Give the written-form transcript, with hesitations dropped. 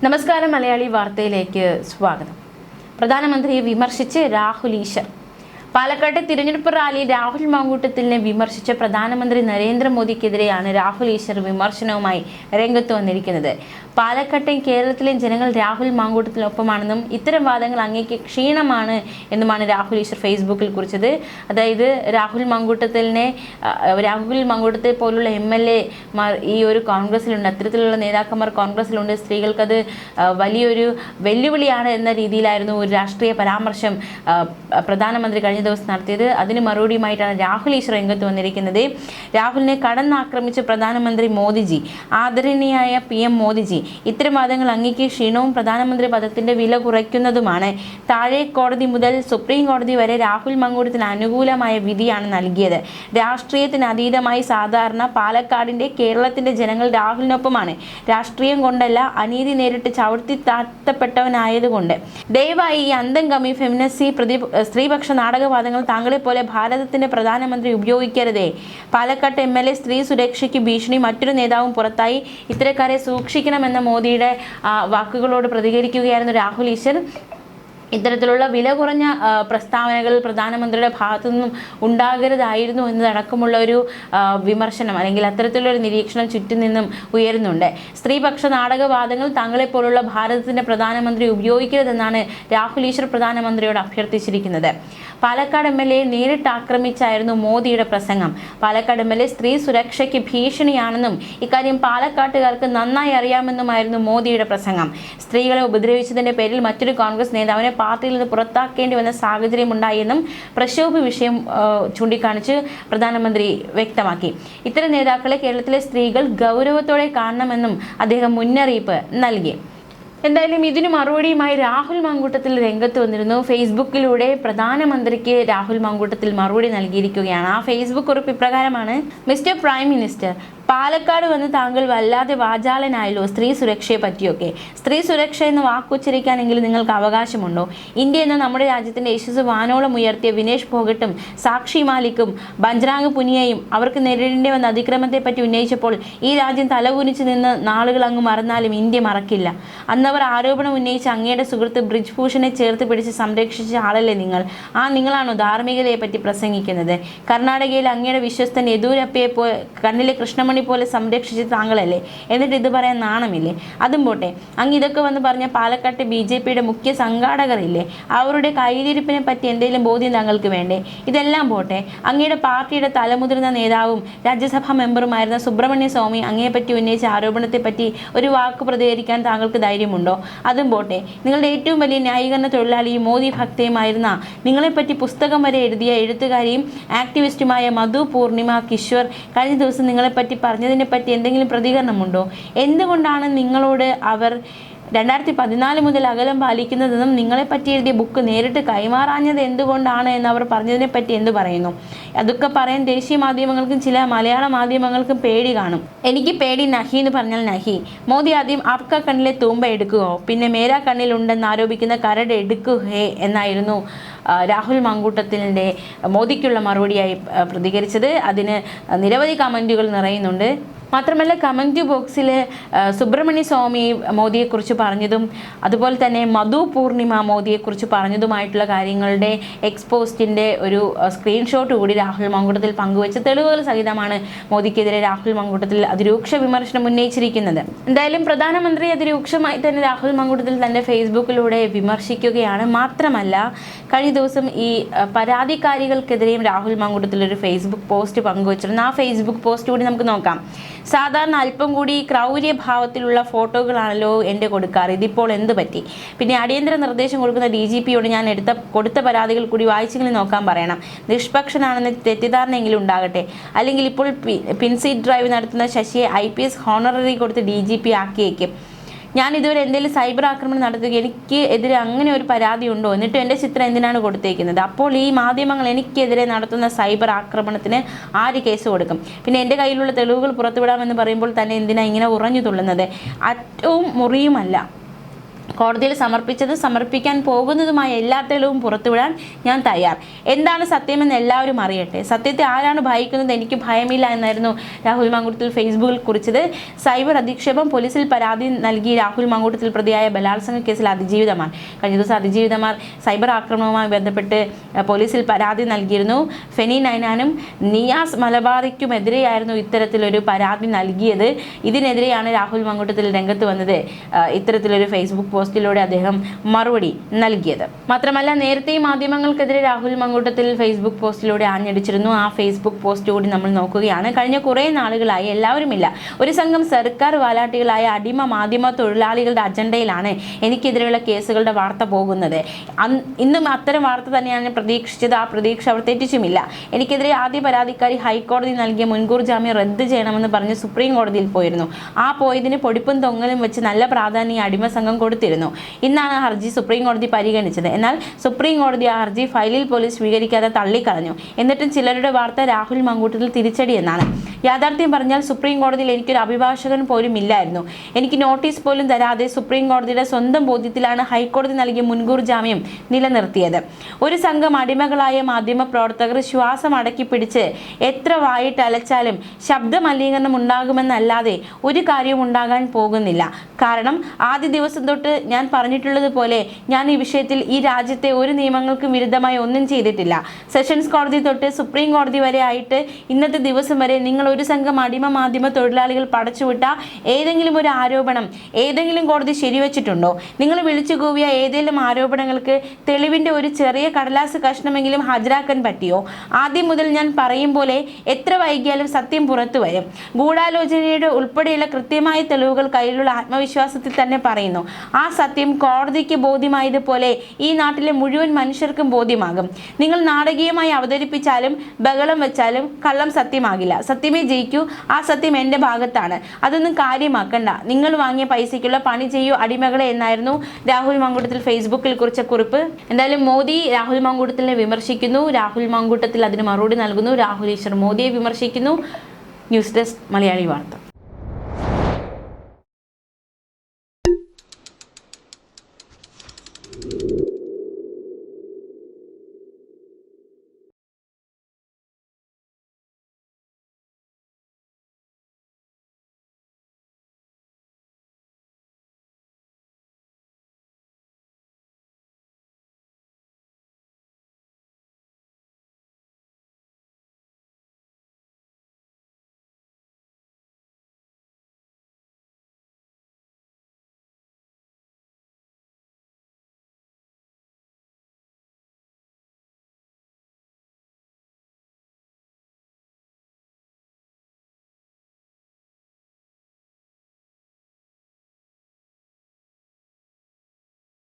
നമസ്കാരം. മലയാളി വാർത്തയിലേക്ക് സ്വാഗതം. പ്രധാനമന്ത്രിയെ വിമർശിച്ച് രാഹുൽ ഈശ്വർ. പാലക്കാട്ടെ തിരഞ്ഞെടുപ്പ് റാലിയിൽ രാഹുൽ മാങ്കൂട്ടത്തിലിനെ വിമർശിച്ച പ്രധാനമന്ത്രി നരേന്ദ്രമോദിക്കെതിരെയാണ് രാഹുൽ ഈശ്വർ വിമർശനവുമായി രംഗത്ത് വന്നിരിക്കുന്നത്. പാലക്കാട്ടെയും കേരളത്തിലെയും ജനങ്ങൾ രാഹുൽ മാങ്കൂട്ടത്തിനൊപ്പമാണെന്നും ഇത്തരം വാദങ്ങൾ അങ്ങേക്ക് ക്ഷീണമാണ് എന്നുമാണ് രാഹുൽ ഈശ്വർ ഫേസ്ബുക്കിൽ കുറിച്ചത്. അതായത് രാഹുൽ മാങ്കൂട്ടത്തിൽ പോലുള്ള MLA ഈ ഒരു കോൺഗ്രസിലുണ്ട്, അത്തരത്തിലുള്ള നേതാക്കന്മാർ കോൺഗ്രസിലുണ്ട്. സ്ത്രീകൾക്കത് വലിയൊരു വെല്ലുവിളിയാണ് എന്ന രീതിയിലായിരുന്നു ഒരു രാഷ്ട്രീയ പരാമർശം പ്രധാനമന്ത്രി കഴിഞ്ഞ ദിവസം നടത്തിയത്. അതിന് മറുപടിയുമായിട്ടാണ് രാഹുൽ ഈശ്വർ രംഗത്ത് വന്നിരിക്കുന്നത്. രാഹുലിനെ കടന്നാക്രമിച്ച പ്രധാനമന്ത്രി മോദിജി, ആദരണീയായ PM മോദിജി, ഇത്തരം വാദങ്ങൾ അങ്ങേക്ക് ക്ഷീണവും പ്രധാനമന്ത്രി പദത്തിന്റെ വില കുറയ്ക്കുന്നതുമാണ്. താഴെ കോടതി മുതൽ സുപ്രീം കോടതി വരെ രാഹുൽ മാങ്കൂട്ടത്തിന് അനുകൂലമായ വിധിയാണ് നൽകിയത്. രാഷ്ട്രീയത്തിന് അതീതമായി സാധാരണ പാലക്കാടിന്റെ കേരളത്തിന്റെ ജനങ്ങൾ രാഹുലിനൊപ്പമാണ്. രാഷ്ട്രീയം കൊണ്ടല്ല, അനീതി നേരിട്ട് ചവിട്ടി താഴ്ത്തപ്പെട്ടവനായതുകൊണ്ട്. ദയവായി ഈ അന്തംഗമി ഫെമിനിസ്റ്റ് സ്ത്രീപക്ഷ നാടകവാദങ്ങൾ താങ്കളെ പോലെ ഭാരതത്തിന്റെ പ്രധാനമന്ത്രി ഉപയോഗിക്കരുതേ. പാലക്കാട്ട് MLA സ്ത്രീ സുരക്ഷയ്ക്ക് ഭീഷണി, മറ്റൊരു നേതാവും പുറത്തായി, ഇത്തരക്കാരെ സൂക്ഷിക്കണമെന്ന മോദിയുടെ വാക്കുകളോട് പ്രതികരിക്കുകയായിരുന്നു രാഹുൽ ഈശ്വർ. ഇത്തരത്തിലുള്ള വില കുറഞ്ഞ പ്രസ്താവനകൾ പ്രധാനമന്ത്രിയുടെ ഭാഗത്തു നിന്നും ഉണ്ടാകരുതായിരുന്നു എന്നതടക്കമുള്ള ഒരു വിമർശനം അല്ലെങ്കിൽ അത്തരത്തിലുള്ളൊരു നിരീക്ഷണം ചുറ്റും നിന്നും ഉയരുന്നുണ്ട്. സ്ത്രീപക്ഷ നാടകവാദങ്ങൾ താങ്കളെപ്പോലുള്ള ഭാരതത്തിന്റെ പ്രധാനമന്ത്രി ഉപയോഗിക്കരുതെന്നാണ് രാഹുൽ ഈശ്വർ പ്രധാനമന്ത്രിയോട് അഭ്യർത്ഥിച്ചിരിക്കുന്നത്. പാലക്കാട് MLA നേരിട്ട് ആക്രമിച്ചായിരുന്നു മോദിയുടെ പ്രസംഗം. പാലക്കാട് MLA സ്ത്രീ സുരക്ഷയ്ക്ക് ഭീഷണിയാണെന്നും ഇക്കാര്യം പാലക്കാട്ടുകാർക്ക് നന്നായി അറിയാമെന്നുമായിരുന്നു മോദിയുടെ പ്രസംഗം. സ്ത്രീകളെ ഉപദ്രവിച്ചതിന്റെ പേരിൽ മറ്റൊരു കോൺഗ്രസ് നേതാവിനെ പാർട്ടിയിൽ നിന്ന് പുറത്താക്കേണ്ടി വന്ന സാഹചര്യം ഉണ്ടായെന്നും പ്രക്ഷോഭ വിഷയം ചൂണ്ടിക്കാണിച്ച് പ്രധാനമന്ത്രി വ്യക്തമാക്കി. ഇത്തരം നേതാക്കളെ കേരളത്തിലെ സ്ത്രീകൾ ഗൗരവത്തോടെ കാണണമെന്നും അദ്ദേഹം മുന്നറിയിപ്പ് നൽകി. എന്തായാലും ഇതിന് മറുപടിയുമായി രാഹുൽ മാങ്കൂട്ടത്തിൽ രംഗത്ത് വന്നിരുന്നു. ഫേസ്ബുക്കിലൂടെ പ്രധാനമന്ത്രിക്ക് രാഹുൽ മാങ്കൂട്ടത്തിൽ മറുപടി നൽകിയിരിക്കുകയാണ്. ആ ഫേസ്ബുക്ക് കുറിപ്പ് ഇപ്രകാരമാണ്: മിസ്റ്റർ പ്രൈം മിനിസ്റ്റർ, പാലക്കാട് വന്ന് താങ്കൾ വല്ലാതെ വാചാലനായല്ലോ സ്ത്രീ സുരക്ഷയെ പറ്റിയൊക്കെ. സ്ത്രീ സുരക്ഷ എന്ന വാക്കുച്ചരിക്കാനെങ്കിലും നിങ്ങൾക്ക് അവകാശമുണ്ടോ? ഇന്ത്യ എന്ന നമ്മുടെ രാജ്യത്തിന്റെ യശസ് വാനോളം ഉയർത്തിയ വിനേഷ് ഫോഗട്ടും സാക്ഷി മാലിക്കും ബജ്രാംഗ് പുനിയയും അവർക്ക് നേരിടേണ്ടി വന്ന അതിക്രമത്തെ പറ്റി ഉന്നയിച്ചപ്പോൾ ഈ രാജ്യം തലകുനിച്ച് നിന്ന് നാളുകൾ അങ്ങ് മറന്നാലും ഇന്ത്യ മറക്കില്ല. അന്നവർ ആരോപണം ഉന്നയിച്ച് അങ്ങയുടെ സുഹൃത്ത് ബ്രിജ് ഭൂഷണെ ചേർത്ത് പിടിച്ച് സംരക്ഷിച്ച ആളല്ലേ നിങ്ങൾ? ധാർമ്മികതയെ പറ്റി പ്രസംഗിക്കുന്നത്? കർണാടകയിൽ അങ്ങയുടെ വിശ്വസ്തൻ യെദ്യൂരപ്പയെ കണ്ണിലെ കൃഷ്ണമണി പോലെ സംരക്ഷിച്ച് താങ്കളല്ലേ? എന്നിട്ട് ഇത് പറയാൻ നാണമില്ലേ? അതും പോട്ടെ, അങ്ങ് ഇതൊക്കെ വന്ന് പറഞ്ഞ പാലക്കാട്ടെ BJPയുടെ മുഖ്യ സംഘാടകരില്ലേ, അവരുടെ കയ്യിലിരിപ്പിനെ പറ്റി എന്തെങ്കിലും ബോധ്യം താങ്കൾക്ക് വേണ്ടേ? ഇതെല്ലാം പോട്ടെ, അങ്ങയുടെ പാർട്ടിയുടെ തലമുതിർന്ന നേതാവും രാജ്യസഭാ മെമ്പറുമായിരുന്ന സുബ്രഹ്മണ്യ സ്വാമി അങ്ങയെപ്പറ്റി ഉന്നയിച്ച ആരോപണത്തെ പറ്റി ഒരു വാക്ക് പ്രതികരിക്കാൻ താങ്കൾക്ക് ധൈര്യമുണ്ടോ? അതും പോട്ടെ, നിങ്ങളുടെ ഏറ്റവും വലിയ ന്യായീകരണ തൊഴിലാളിയും മോദി ഭക്തയുമായിരുന്ന, നിങ്ങളെപ്പറ്റി പുസ്തകം വരെ എഴുതിയ എഴുത്തുകാരിയും ആക്ടിവിസ്റ്റുമായ മധു പൂർണിമ കിശ്വർ കഴിഞ്ഞ ദിവസം നിങ്ങളെപ്പറ്റി പറഞ്ഞതിനെ പറ്റി എന്തെങ്കിലും പ്രതികരണമുണ്ടോ? എന്തുകൊണ്ടാണ് നിങ്ങളോട് അവർ 2014 മുതൽ അകലം പാലിക്കുന്നതെന്നും നിങ്ങളെപ്പറ്റി എഴുതിയ ബുക്ക് നേരിട്ട് കൈമാറാഞ്ഞത് എന്തുകൊണ്ടാണ് എന്ന് അവർ പറഞ്ഞതിനെ പറ്റി എന്തു പറയുന്നു? അതൊക്കെ പറയാൻ ദേശീയ മാധ്യമങ്ങൾക്കും ചില മലയാള മാധ്യമങ്ങൾക്കും പേടി കാണും. എനിക്ക് പേടി നഹി എന്ന് പറഞ്ഞാൽ നഹി. മോദി ആദ്യം ആപ്ക കണ്ണിലെ തൂമ്പ എടുക്കുകയോ പിന്നെ മേരാ കണ്ണിലുണ്ടെന്ന് ആരോപിക്കുന്ന കരട് എടുക്കുകയോ എന്നായിരുന്നു രാഹുൽ മാങ്കൂട്ടത്തിലിൻ്റെ മോദിക്കുള്ള മറുപടിയായി പ്രതികരിച്ചത്. അതിന് നിരവധി കമൻറ്റുകൾ നിറയുന്നുണ്ട്. മാത്രമല്ല, കമൻറ്റ് ബോക്സിൽ സുബ്രഹ്മണ്യ സ്വാമി മോദിയെക്കുറിച്ച് പറഞ്ഞതും അതുപോലെ തന്നെ മധു പൂർണിമ മോദിയെക്കുറിച്ച് പറഞ്ഞതുമായിട്ടുള്ള കാര്യങ്ങളുടെ എക്സ്പോസ്റ്റിൻ്റെ ഒരു സ്ക്രീൻഷോട്ട് കൂടി രാഹുൽ മാങ്കൂട്ടത്തിൽ പങ്കുവെച്ച തെളിവുകൾ സഹിതമാണ് മോദിക്കെതിരെ രാഹുൽ മാങ്കൂട്ടത്തിൽ അതിരൂക്ഷ വിമർശനം ഉന്നയിച്ചിരിക്കുന്നത്. എന്തായാലും പ്രധാനമന്ത്രി അതിരൂക്ഷമായി തന്നെ രാഹുൽ മാങ്കൂട്ടത്തിൽ തൻ്റെ ഫേസ്ബുക്കിലൂടെ വിമർശിക്കുകയാണ്. മാത്രമല്ല, കഴിഞ്ഞ ദിവസം ഈ പരാതിക്കാരികൾക്കെതിരെയും രാഹുൽ മാങ്കൂട്ടത്തിൽ ഒരു ഫേസ്ബുക്ക് പോസ്റ്റ് പങ്കുവച്ചിരുന്നു. ആ ഫേസ്ബുക്ക് പോസ്റ്റ് കൂടി നമുക്ക് നോക്കാം. സാധാരണ അല്പം കൂടി ക്രൗര്യഭാവത്തിലുള്ള ഫോട്ടോകളാണല്ലോ എൻ്റെ കൊടുക്കാറ്, ഇതിപ്പോൾ എന്ത് പറ്റി? പിന്നെ അടിയന്തര നിർദ്ദേശം കൊടുക്കുന്ന DGPയോട് ഞാൻ കൊടുത്ത പരാതികൾ കൂടി വായിച്ചെങ്കിലും നോക്കാൻ പറയണം. നിഷ്പക്ഷനാണെന്ന് തെറ്റിദ്ധാരണയെങ്കിലും ഉണ്ടാകട്ടെ. അല്ലെങ്കിൽ ഇപ്പോൾ പിൻസീറ്റ് ഡ്രൈവ് നടത്തുന്ന ശശിയെ IPS ഹോണററി കൊടുത്ത് DGP ആക്കിയേക്കും. ഞാൻ ഇതുവരെ എന്തെങ്കിലും സൈബർ ആക്രമണം നടത്തുക, എനിക്ക് എതിരെ അങ്ങനെ ഒരു പരാതി ഉണ്ടോ? എന്നിട്ട് എൻ്റെ ചിത്രം എന്തിനാണ് കൊടുത്തേക്കുന്നത്? അപ്പോൾ ഈ മാധ്യമങ്ങൾ എനിക്കെതിരെ നടത്തുന്ന സൈബർ ആക്രമണത്തിന് ആര് കേസ് കൊടുക്കും? പിന്നെ എൻ്റെ കയ്യിലുള്ള തെളിവുകൾ പുറത്തുവിടാമെന്ന് പറയുമ്പോൾ തന്നെ എന്തിനാ ഇങ്ങനെ ഉറഞ്ഞു തുള്ളുന്നത്? അറ്റവും മുറിയുമല്ല കോടതിയിൽ സമർപ്പിച്ചത് സമർപ്പിക്കാൻ പോകുന്നതുമായ എല്ലാ തെളിവും പുറത്തുവിടാൻ ഞാൻ തയ്യാർ. എന്താണ് സത്യമെന്ന് എല്ലാവരും അറിയട്ടെ. സത്യത്തെ ആരാണ് ഭയക്കുന്നത്? എനിക്ക് ഭയമില്ല എന്നായിരുന്നു രാഹുൽ മാങ്കൂട്ടത്തിൽ ഫേസ്ബുക്കിൽ കുറിച്ചത്. സൈബർ അധിക്ഷേപം പോലീസിൽ പരാതി നൽകി രാഹുൽ മാങ്കൂട്ടത്തിൽ പ്രതിയായ ബലാത്സംഗ കേസിൽ അതിജീവിതമാർ കഴിഞ്ഞ ദിവസം അതിജീവിതമാർ സൈബർ ആക്രമണവുമായി ബന്ധപ്പെട്ട് പോലീസിൽ പരാതി നൽകിയിരുന്നു. ഫെനി നൈനാനും നിയാസ് മലബാറിക്കുമെതിരെയായിരുന്നു ഇത്തരത്തിലൊരു പരാതി നൽകിയത്. ഇതിനെതിരെയാണ് രാഹുൽ മാങ്കൂട്ടത്തിൽ രംഗത്ത് വന്നത്. ഇത്തരത്തിലൊരു ഫേസ്ബുക്ക് പോസ്റ്റിലൂടെ അദ്ദേഹം മറുപടി നൽകിയത്. മാത്രമല്ല, നേരത്തെ മാധ്യമങ്ങൾക്കെതിരെ രാഹുൽ മാങ്കൂട്ടത്തിൽ ഫേസ്ബുക്ക് പോസ്റ്റിലൂടെ ആഞ്ഞടിച്ചിരുന്നു. ആ ഫേസ്ബുക്ക് പോസ്റ്റ് കൂടി നമ്മൾ നോക്കുകയാണ്. കഴിഞ്ഞ കുറേ നാളുകളായി എല്ലാവരുമില്ല, ഒരു സംഘം സർക്കാർ വാലാട്ടികളായ അടിമ മാധ്യമ തൊഴിലാളികളുടെ അജണ്ടയിലാണ് എനിക്കെതിരെയുള്ള കേസുകളുടെ വാർത്ത പോകുന്നത്. ഇന്നും അത്തരം വാർത്ത തന്നെയാണ് പ്രതീക്ഷിച്ചത്. ആ പ്രതീക്ഷ അവർ തെറ്റിച്ചുമില്ല. എനിക്കെതിരെ ആദ്യ പരാതിക്കാരി ഹൈക്കോടതി നൽകിയ മുൻകൂർ ജാമ്യം റദ്ദ് ചെയ്യണമെന്ന് പറഞ്ഞ് സുപ്രീം കോടതിയിൽ പോയിരുന്നു. ആ പോയതിന് പൊടിപ്പും തൊങ്ങലും വെച്ച് നല്ല പ്രാധാന്യം അടിമ സംഘം കൊടുത്തിരുന്നു. ഇന്നാണ് ഹർജി സുപ്രീം കോടതി പരിഗണിച്ചത്. എന്നാൽ സുപ്രീം കോടതി ആ ഹർജി ഫയലിൽ പോലീസ് സ്വീകരിക്കാതെ തള്ളിക്കളഞ്ഞു. എന്നിട്ടും ചിലരുടെ വാർത്ത രാഹുൽ മാങ്കൂട്ടത്തിൽ തിരിച്ചടി എന്നാണ്. യാഥാർത്ഥ്യം പറഞ്ഞാൽ സുപ്രീം കോടതിയിൽ എനിക്കൊരു അഭിഭാഷകൻ പോലും ഇല്ലായിരുന്നു. എനിക്ക് നോട്ടീസ് പോലും തരാതെ സുപ്രീം കോടതിയുടെ സ്വന്തം ബോധ്യത്തിലാണ് ഹൈക്കോടതി നൽകിയ മുൻകൂർ ജാമ്യം നിലനിർത്തിയത്. ഒരു സംഘം അടിമകളായ മാധ്യമ പ്രവർത്തകർ ശ്വാസം അടക്കി പിടിച്ച് എത്ര വായിട്ട് അലച്ചാലും ശബ്ദ മലിനീകരണം ഉണ്ടാകുമെന്നല്ലാതെ ഒരു കാര്യവും ഉണ്ടാകാൻ പോകുന്നില്ല. കാരണം ആദ്യ ദിവസം തൊട്ട് ഞാൻ പറഞ്ഞിട്ടുള്ളത് പോലെ ഞാൻ ഈ വിഷയത്തിൽ ഈ രാജ്യത്തെ ഒരു നിയമങ്ങൾക്കും വിരുദ്ധമായി ഒന്നും ചെയ്തിട്ടില്ല. സെഷൻസ് കോടതി തൊട്ട് സുപ്രീം കോടതി വരെ ആയിട്ട് ഇന്നത്തെ ദിവസം വരെ നിങ്ങൾ ഒരു സംഘം അടിമ മാധ്യമ തൊഴിലാളികൾ പടച്ചുവിട്ട ഏതെങ്കിലും ഒരു ആരോപണം ഏതെങ്കിലും കോടതി ശരിവെച്ചിട്ടുണ്ടോ? നിങ്ങൾ വിളിച്ചു കൂവിയ ഏതെങ്കിലും ആരോപണങ്ങൾക്ക് തെളിവിൻ്റെ ഒരു ചെറിയ കടലാസ് കഷ്ണമെങ്കിലും ഹാജരാക്കാൻ പറ്റിയോ? ആദ്യം മുതൽ ഞാൻ പറയും പോലെ എത്ര വൈകിയാലും സത്യം പുറത്തു വരും. ഗൂഢാലോചനയുടെ ഉൾപ്പെടെയുള്ള കൃത്യമായ തെളിവുകൾ കയ്യിലുള്ള ആത്മവിശ്വാസത്തിൽ തന്നെ പറയുന്നു. ആ സത്യം കോടതിക്ക് ബോധ്യമായതുപോലെ ഈ നാട്ടിലെ മുഴുവൻ മനുഷ്യർക്കും ബോധ്യമാകും. നിങ്ങൾ നാടകീയമായി അവതരിപ്പിച്ചാലും ബഹളം വെച്ചാലും കള്ളം സത്യമാകില്ല. സത്യമേ ജയിക്കൂ. ആ സത്യം എൻ്റെ ഭാഗത്താണ്. അതൊന്നും കാര്യമാക്കണ്ട. നിങ്ങൾ വാങ്ങിയ പൈസയ്ക്കുള്ള പണി ചെയ്യൂ അടിമകളെ എന്നായിരുന്നു രാഹുൽ മാങ്കൂട്ടത്തിൽ ഫേസ്ബുക്കിൽ കുറിച്ച കുറിപ്പ്. എന്തായാലും മോദി രാഹുൽ മാങ്കൂട്ടത്തിനെ വിമർശിക്കുന്നു. രാഹുൽ മാങ്കൂട്ടത്തിൽ അതിന് മറുപടി നൽകുന്നു. രാഹുൽ ഈശ്വർ മോദിയെ വിമർശിക്കുന്നു. ന്യൂസ് ഡെസ്ക് മലയാളി വാർത്ത.